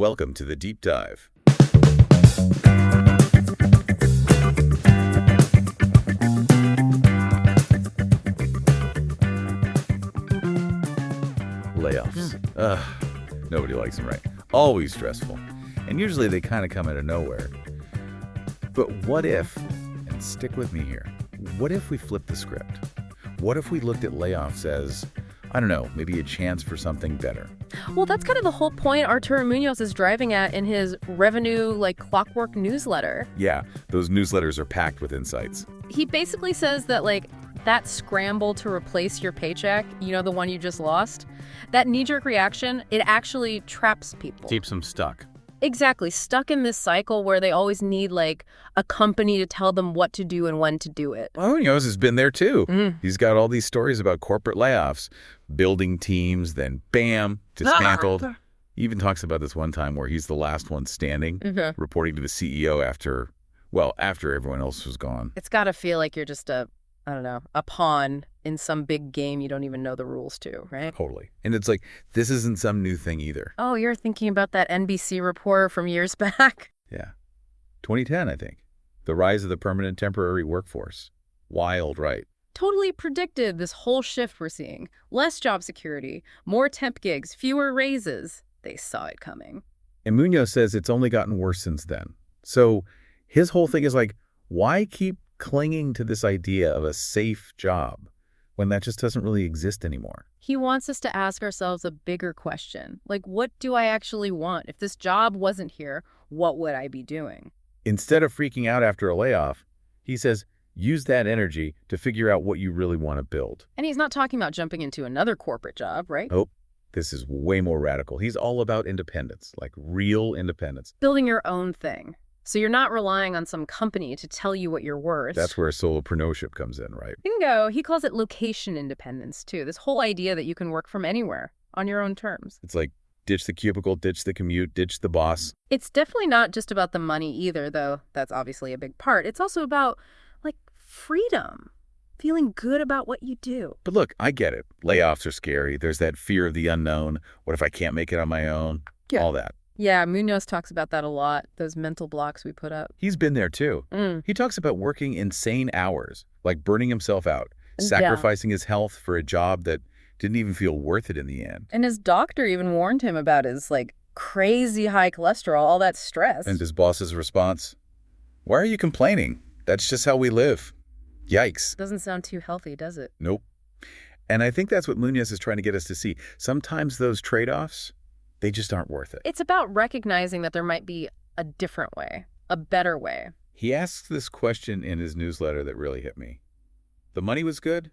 Welcome to the Deep Dive. Layoffs. Nobody likes them, right? Always stressful. And usually they kind of come out of nowhere. But what if, and stick with me here, what if we flipped the script? What if we looked at layoffs as, I don't know, maybe a chance for something better? Well, that's kind of the whole point Arturo Munoz is driving at in his revenue, clockwork newsletter. Yeah, those newsletters are packed with insights. He basically says that, that scramble to replace your paycheck, the one you just lost, that knee-jerk reaction, it actually traps people. Keeps them stuck. Exactly. Stuck in this cycle where they always need, a company to tell them what to do and when to do it. Oh, Munoz has been there, too. He's got all these stories about corporate layoffs, building teams, then bam, dismantled. He even talks about this one time where he's the last one standing, reporting to the CEO after everyone else was gone. It's got to feel like you're just a pawn in some big game you don't even know the rules to, right? Totally. And it's like, this isn't some new thing either. Oh, you're thinking about that NBC reporter from years back? Yeah. 2010, I think. The rise of the permanent temporary workforce. Wild, right? Totally predicted this whole shift we're seeing. Less job security, more temp gigs, fewer raises. They saw it coming. And Munoz says it's only gotten worse since then. So his whole thing is why keep clinging to this idea of a safe job when that just doesn't really exist anymore? He wants us to ask ourselves a bigger question. What do I actually want? If this job wasn't here, what would I be doing? Instead of freaking out after a layoff, he says, use that energy to figure out what you really want to build. And he's not talking about jumping into another corporate job, right? Oh, this is way more radical. He's all about independence, real independence. Building your own thing. So you're not relying on some company to tell you what you're worth. That's where solopreneurship comes in, right? Bingo. He calls it location independence, too. This whole idea that you can work from anywhere on your own terms. It's ditch the cubicle, ditch the commute, ditch the boss. It's definitely not just about the money either, though that's obviously a big part. It's also about, freedom. Feeling good about what you do. But look, I get it. Layoffs are scary. There's that fear of the unknown. What if I can't make it on my own? Yeah. All that. Yeah, Munoz talks about that a lot, those mental blocks we put up. He's been there, too. He talks about working insane hours, burning himself out, sacrificing his health for a job that didn't even feel worth it in the end. And his doctor even warned him about his, crazy high cholesterol, all that stress. And his boss's response, why are you complaining? That's just how we live. Yikes. Doesn't sound too healthy, does it? Nope. And I think that's what Munoz is trying to get us to see. Sometimes those trade-offs, they just aren't worth it. It's about recognizing that there might be a different way, a better way. He asks this question in his newsletter that really hit me. The money was good,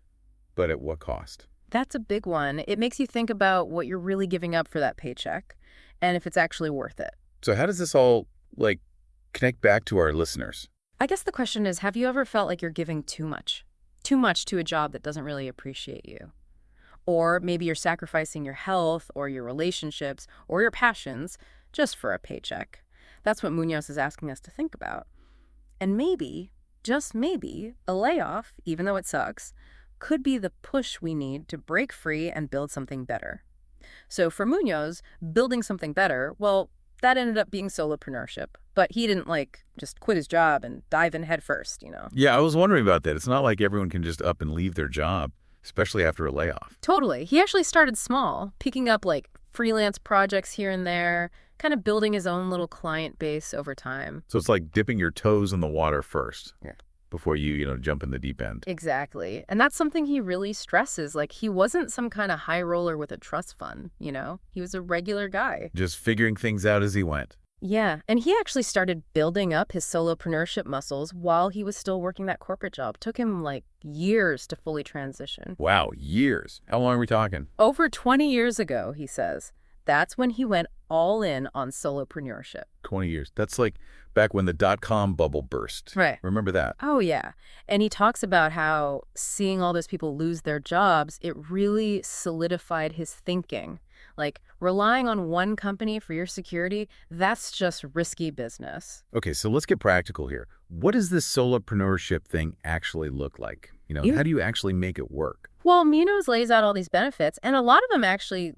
but at what cost? That's a big one. It makes you think about what you're really giving up for that paycheck and if it's actually worth it. So how does this all, connect back to our listeners? I guess the question is, have you ever felt like you're giving too much? Too much to a job that doesn't really appreciate you? Or maybe you're sacrificing your health or your relationships or your passions just for a paycheck. That's what Munoz is asking us to think about. And maybe, just maybe, a layoff, even though it sucks, could be the push we need to break free and build something better. So for Munoz, building something better, well, that ended up being solopreneurship. But he didn't, just quit his job and dive in head first, Yeah, I was wondering about that. It's not like everyone can just up and leave their job, especially after a layoff. Totally. He actually started small, picking up, freelance projects here and there, kind of building his own little client base over time. So it's like dipping your toes in the water first. Yeah. Before you, jump in the deep end. Exactly. And that's something he really stresses. He wasn't some kind of high roller with a trust fund, He was a regular guy. Just figuring things out as he went. Yeah. And he actually started building up his solopreneurship muscles while he was still working that corporate job. Took him, years to fully transition. Wow, years. How long are we talking? Over 20 years ago, he says. That's when he went all in on solopreneurship. 20 years. That's back when the dot-com bubble burst. Right. Remember that? Oh, yeah. And he talks about how seeing all those people lose their jobs, it really solidified his thinking. Relying on one company for your security, that's just risky business. Okay, so let's get practical here. What does this solopreneurship thing actually look like? How do you actually make it work? Well, Munoz lays out all these benefits, and a lot of them actually,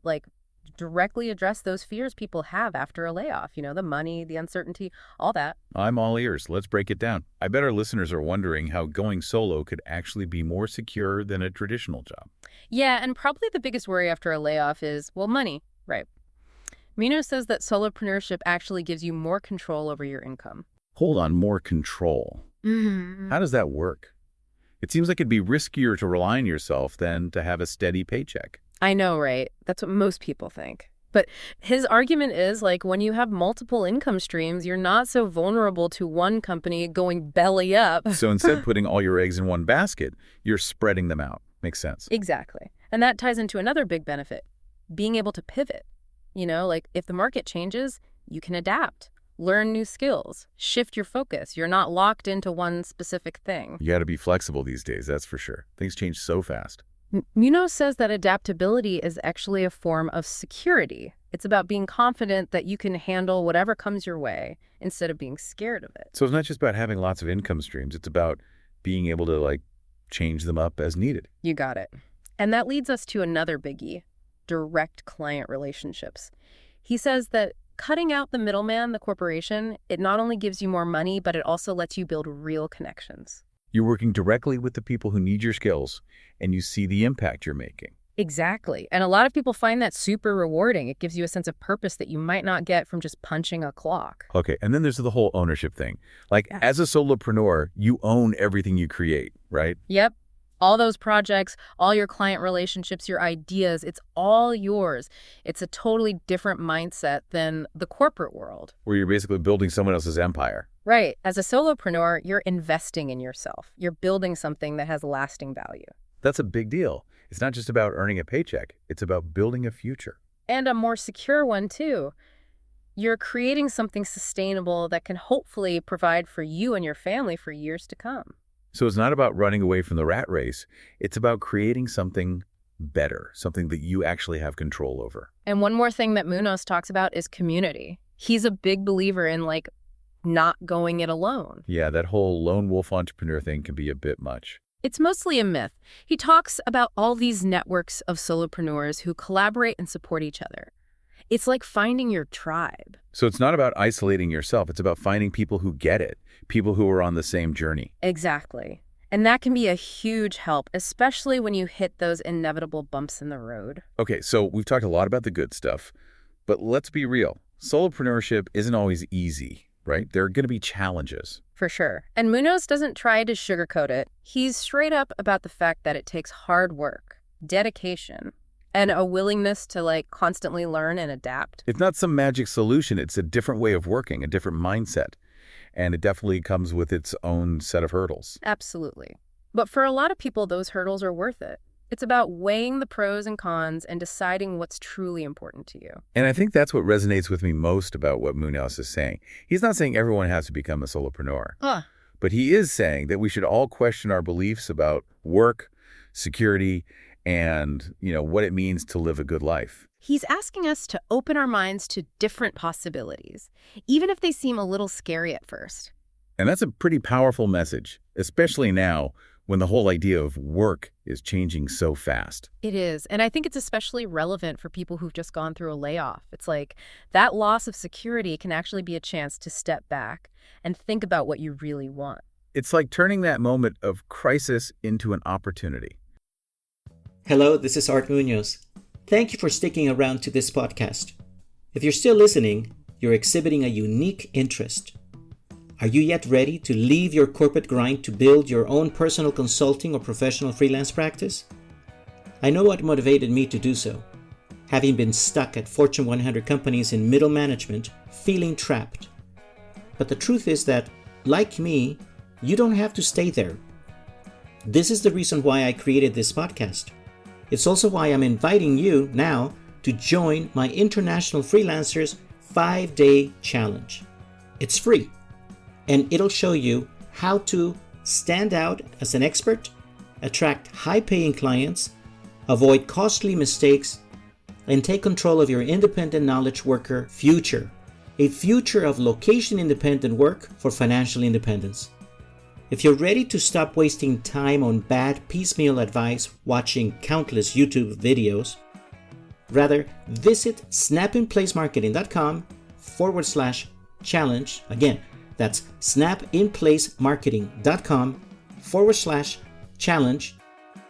directly address those fears people have after a layoff. The money, the uncertainty, all that. I'm all ears. Let's break it down. I bet our listeners are wondering how going solo could actually be more secure than a traditional job. Yeah, and probably the biggest worry after a layoff is, well, money. Right. Munoz says that solopreneurship actually gives you more control over your income. Hold on, more control. How does that work? It seems like it'd be riskier to rely on yourself than to have a steady paycheck. I know, right? That's what most people think. But his argument is, when you have multiple income streams, you're not so vulnerable to one company going belly up. So instead of putting all your eggs in one basket, you're spreading them out. Makes sense. Exactly. And that ties into another big benefit, being able to pivot. If the market changes, you can adapt, learn new skills, shift your focus. You're not locked into one specific thing. You got to be flexible these days, that's for sure. Things change so fast. Munoz says that adaptability is actually a form of security. It's about being confident that you can handle whatever comes your way instead of being scared of it. So it's not just about having lots of income streams. It's about being able to, change them up as needed. You got it. And that leads us to another biggie, direct client relationships. He says that cutting out the middleman, the corporation, it not only gives you more money, but it also lets you build real connections. You're working directly with the people who need your skills, and you see the impact you're making. Exactly. And a lot of people find that super rewarding. It gives you a sense of purpose that you might not get from just punching a clock. Okay, and then there's the whole ownership thing. Yeah. As a solopreneur, you own everything you create, right? Yep. All those projects, all your client relationships, your ideas, it's all yours. It's a totally different mindset than the corporate world. Where you're basically building someone else's empire. Right. As a solopreneur, you're investing in yourself. You're building something that has lasting value. That's a big deal. It's not just about earning a paycheck. It's about building a future. And a more secure one, too. You're creating something sustainable that can hopefully provide for you and your family for years to come. So it's not about running away from the rat race. It's about creating something better, something that you actually have control over. And one more thing that Munoz talks about is community. He's a big believer in, not going it alone. Yeah, that whole lone wolf entrepreneur thing can be a bit much. It's mostly a myth. He talks about all these networks of solopreneurs who collaborate and support each other. It's like finding your tribe. So it's not about isolating yourself. It's about finding people who get it, people who are on the same journey. Exactly. And that can be a huge help, especially when you hit those inevitable bumps in the road. Okay, so we've talked a lot about the good stuff, but let's be real. Solopreneurship isn't always easy, right? There are going to be challenges. For sure. And Munoz doesn't try to sugarcoat it. He's straight up about the fact that it takes hard work, dedication, and a willingness to constantly learn and adapt. It's not some magic solution. It's a different way of working, a different mindset. And it definitely comes with its own set of hurdles. Absolutely. But for a lot of people, those hurdles are worth it. It's about weighing the pros and cons and deciding what's truly important to you. And I think that's what resonates with me most about what Munoz is saying. He's not saying everyone has to become a solopreneur. But he is saying that we should all question our beliefs about work, security, and, what it means to live a good life. He's asking us to open our minds to different possibilities, even if they seem a little scary at first. And that's a pretty powerful message, especially now when the whole idea of work is changing so fast. It is. And I think it's especially relevant for people who've just gone through a layoff. It's like that loss of security can actually be a chance to step back and think about what you really want. It's like turning that moment of crisis into an opportunity. Hello, this is Art Munoz. Thank you for sticking around to this podcast. If you're still listening, you're exhibiting a unique interest. Are you yet ready to leave your corporate grind to build your own personal consulting or professional freelance practice? I know what motivated me to do so. Having been stuck at Fortune 100 companies in middle management, feeling trapped. But the truth is that, like me, you don't have to stay there. This is the reason why I created this podcast. It's also why I'm inviting you now to join my International Freelancers 5-Day Challenge. It's free, and it'll show you how to stand out as an expert, attract high-paying clients, avoid costly mistakes, and take control of your independent knowledge worker future, a future of location-independent work for financial independence. If you're ready to stop wasting time on bad piecemeal advice watching countless YouTube videos, Rather, visit snapinplacemarketing.com/challenge. Again, that's snapinplacemarketing.com/challenge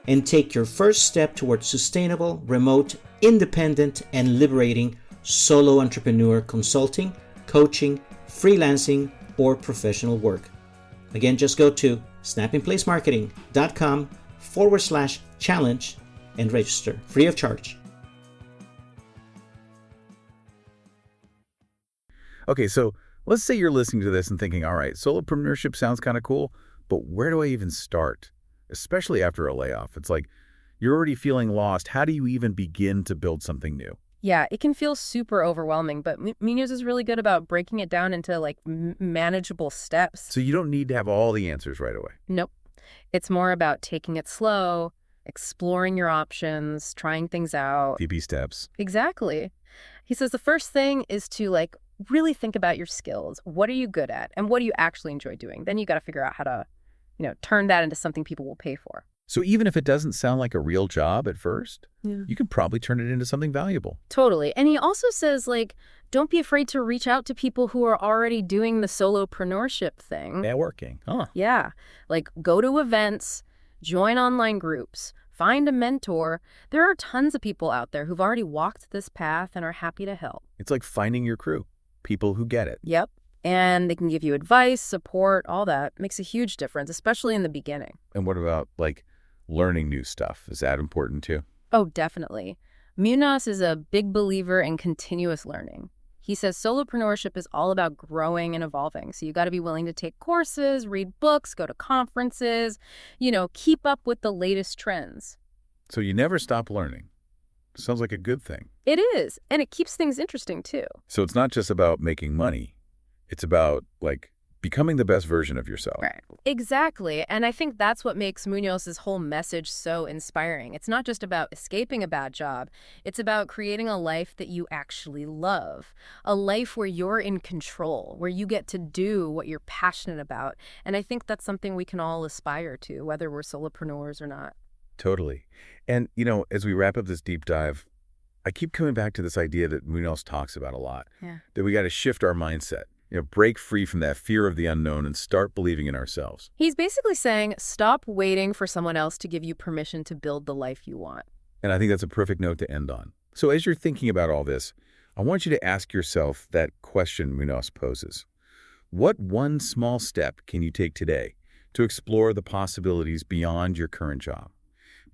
and take your first step towards sustainable, remote, independent, and liberating solo entrepreneur consulting, coaching, freelancing, or professional work. Again, just go to snapinplacemarketing.com/challenge and register free of charge. Okay, so let's say you're listening to this and thinking, all right, solopreneurship sounds kind of cool, but where do I even start? Especially after a layoff. It's like you're already feeling lost. How do you even begin to build something new? Yeah, it can feel super overwhelming, but Munoz is really good about breaking it down into like manageable steps. So you don't need to have all the answers right away. Nope. It's more about taking it slow, exploring your options, trying things out. baby steps. Exactly. He says the first thing is to really think about your skills. What are you good at? And what do you actually enjoy doing? Then you got to figure out how to, turn that into something people will pay for. So even if it doesn't sound like a real job at first, Yeah. you can probably turn it into something valuable. Totally. And he also says, don't be afraid to reach out to people who are already doing the solopreneurship thing. Networking. Huh. Yeah. Go to events, join online groups, find a mentor. There are tons of people out there who've already walked this path and are happy to help. It's like finding your crew, people who get it. Yep. And they can give you advice, support, all that. Makes a huge difference, especially in the beginning. And what about learning new stuff? Is that important too? Oh, definitely. Munoz is a big believer in continuous learning. He says solopreneurship is all about growing and evolving. So you got to be willing to take courses, read books, go to conferences, keep up with the latest trends. So you never stop learning. Sounds like a good thing. It is. And it keeps things interesting too. So it's not just about making money. It's about becoming the best version of yourself. Right. Exactly. And I think that's what makes Munoz's whole message so inspiring. It's not just about escaping a bad job. It's about creating a life that you actually love, a life where you're in control, where you get to do what you're passionate about. And I think that's something we can all aspire to, whether we're solopreneurs or not. Totally. And, as we wrap up this deep dive, I keep coming back to this idea that Munoz talks about a lot, that we got to shift our mindset. Break free from that fear of the unknown and start believing in ourselves. He's basically saying, stop waiting for someone else to give you permission to build the life you want. And I think that's a perfect note to end on. So as you're thinking about all this, I want you to ask yourself that question Munoz poses. What one small step can you take today to explore the possibilities beyond your current job?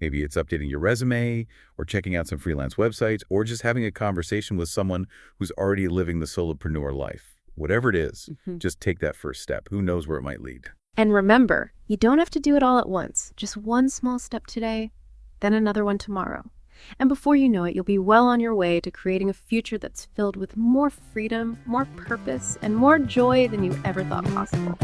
Maybe it's updating your resume or checking out some freelance websites or just having a conversation with someone who's already living the solopreneur life. Whatever it is, just take that first step. Who knows where it might lead? And remember, you don't have to do it all at once. Just one small step today, then another one tomorrow. And before you know it, you'll be well on your way to creating a future that's filled with more freedom, more purpose, and more joy than you ever thought possible.